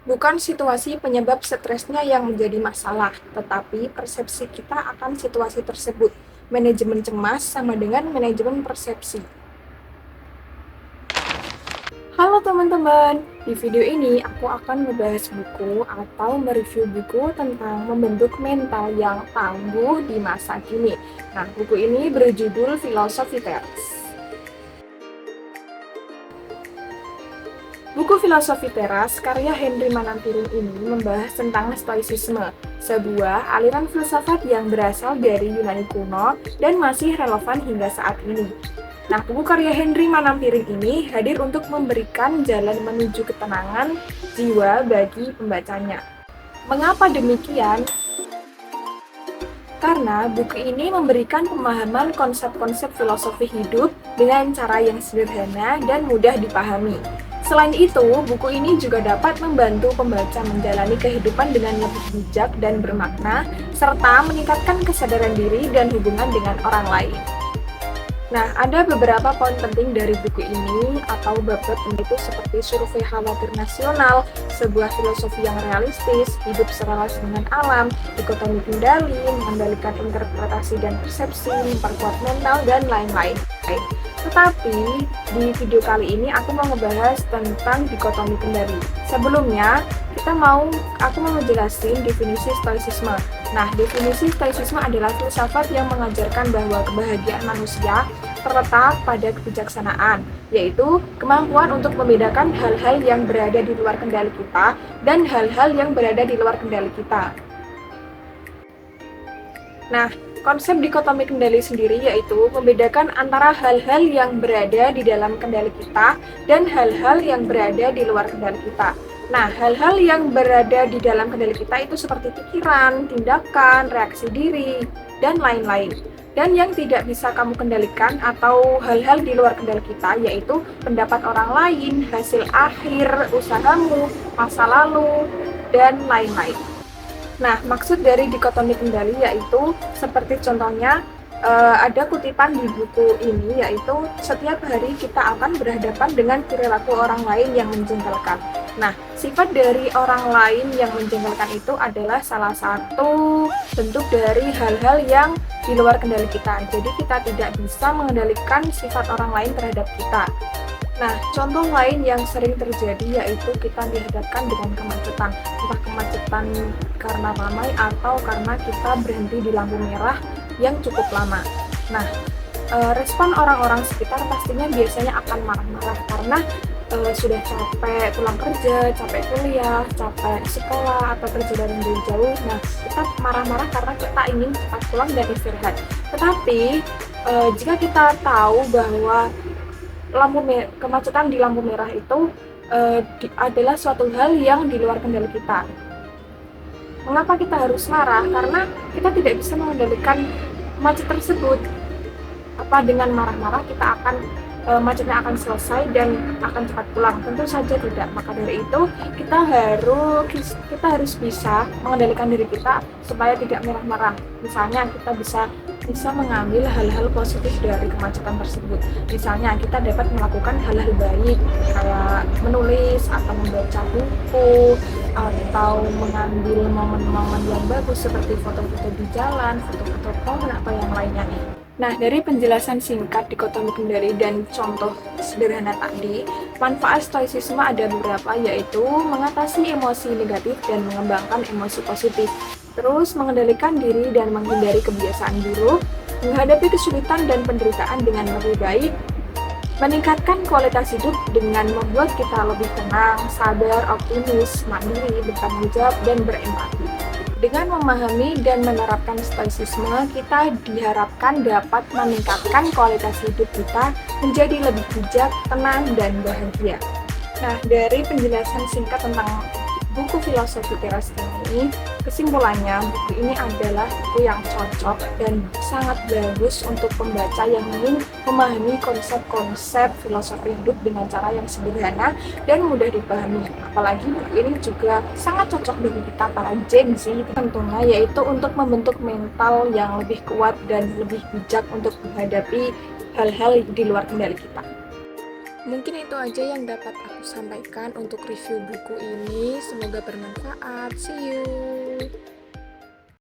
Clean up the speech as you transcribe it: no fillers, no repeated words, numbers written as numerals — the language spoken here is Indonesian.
Bukan situasi penyebab stresnya yang menjadi masalah, tetapi persepsi kita akan situasi tersebut. Manajemen cemas sama dengan manajemen persepsi. Halo teman-teman, di video ini aku akan membahas buku atau mereview buku tentang membentuk mental yang tangguh di masa kini. Nah, buku ini berjudul Filosofi Teras. Buku Filosofi Teras karya Henry Manampiring ini membahas tentang Stoicisme, sebuah aliran filsafat yang berasal dari Yunani kuno dan masih relevan hingga saat ini. Nah, buku karya Henry Manampiring ini hadir untuk memberikan jalan menuju ketenangan jiwa bagi pembacanya. Mengapa demikian? Karena buku ini memberikan pemahaman konsep-konsep filosofi hidup dengan cara yang sederhana dan mudah dipahami. Selain itu, buku ini juga dapat membantu pembaca menjalani kehidupan dengan lebih bijak dan bermakna, serta meningkatkan kesadaran diri dan hubungan dengan orang lain. Nah, ada beberapa poin penting dari buku ini atau bab-bab itu seperti survei khawatir nasional, sebuah filosofi yang realistis, hidup serelasi dengan alam, dikotomi kendali, mengendalikan interpretasi dan persepsi, memperkuat mental, dan lain-lain. Tetapi di video kali ini aku mau ngebahas tentang dikotomi kendali. Sebelumnya, aku mau menjelaskan definisi stoicisme. Nah, definisi stoicisme adalah filsafat yang mengajarkan bahwa kebahagiaan manusia terletak pada kebijaksanaan, yaitu kemampuan untuk membedakan hal-hal yang berada di luar kendali kita dan hal-hal yang berada di luar kendali kita. Nah, konsep dikotomi kendali sendiri yaitu membedakan antara hal-hal yang berada di dalam kendali kita dan hal-hal yang berada di luar kendali kita. Nah, hal-hal yang berada di dalam kendali kita itu seperti pikiran, tindakan, reaksi diri, dan lain-lain. Dan yang tidak bisa kamu kendalikan atau hal-hal di luar kendali kita yaitu pendapat orang lain, hasil akhir usahamu, masa lalu, dan lain-lain. Nah, maksud dari dikotomi kendali yaitu seperti contohnya ada kutipan di buku ini yaitu setiap hari kita akan berhadapan dengan perilaku orang lain yang menjengkelkan. Nah, sifat dari orang lain yang menjengkelkan itu adalah salah satu bentuk dari hal-hal yang di luar kendali kita. Jadi kita tidak bisa mengendalikan sifat orang lain terhadap kita. Nah, contoh lain yang sering terjadi yaitu kita dihadapkan dengan kemacetan. Entah kemacetan karena ramai atau karena kita berhenti di lampu merah yang cukup lama. Nah, respon orang-orang sekitar pastinya biasanya akan marah-marah karena sudah capek pulang kerja, capek kuliah, capek sekolah, atau perjalanan dari jauh. Nah, kita marah-marah karena kita ingin cepat pulang dan istirahat. Tetapi, jika kita tahu bahwa kemacetan di lampu merah itu adalah suatu hal yang di luar kendali kita. Mengapa kita harus marah? Karena kita tidak bisa mengendalikan macet tersebut. Apa dengan marah-marah kita akan macetnya akan selesai dan akan cepat pulang? Tentu saja tidak. Maka dari itu kita harus bisa mengendalikan diri kita supaya tidak marah-marah. Misalnya kita bisa mengambil hal-hal positif dari kemacetan tersebut. Misalnya kita dapat melakukan hal-hal baik kayak menulis atau membaca buku atau mengambil momen-momen yang bagus seperti foto-foto di jalan, foto-foto pohon atau yang lainnya. Nah, dari penjelasan singkat dikotomi kendali dan contoh sederhana tadi, manfaat stoicisme ada beberapa yaitu mengatasi emosi negatif dan mengembangkan emosi positif. Terus mengendalikan diri dan menghindari kebiasaan buruk, menghadapi kesulitan dan penderitaan dengan lebih baik, meningkatkan kualitas hidup dengan membuat kita lebih tenang, sabar, optimis, mandiri, bertanggung jawab, dan berempati. Dengan memahami dan menerapkan stoicisme, kita diharapkan dapat meningkatkan kualitas hidup kita menjadi lebih bijak, tenang, dan bahagia. Nah, dari penjelasan singkat tentang buku Filosofi Teras ini, kesimpulannya buku ini adalah buku yang cocok dan sangat bagus untuk pembaca yang ingin memahami konsep-konsep filosofi hidup dengan cara yang sederhana dan mudah dipahami. Apalagi buku ini juga sangat cocok bagi kita para Gen Z tentunya, yaitu untuk membentuk mental yang lebih kuat dan lebih bijak untuk menghadapi hal-hal di luar kendali kita. Mungkin itu aja yang dapat aku sampaikan untuk review buku ini. Semoga bermanfaat. See you.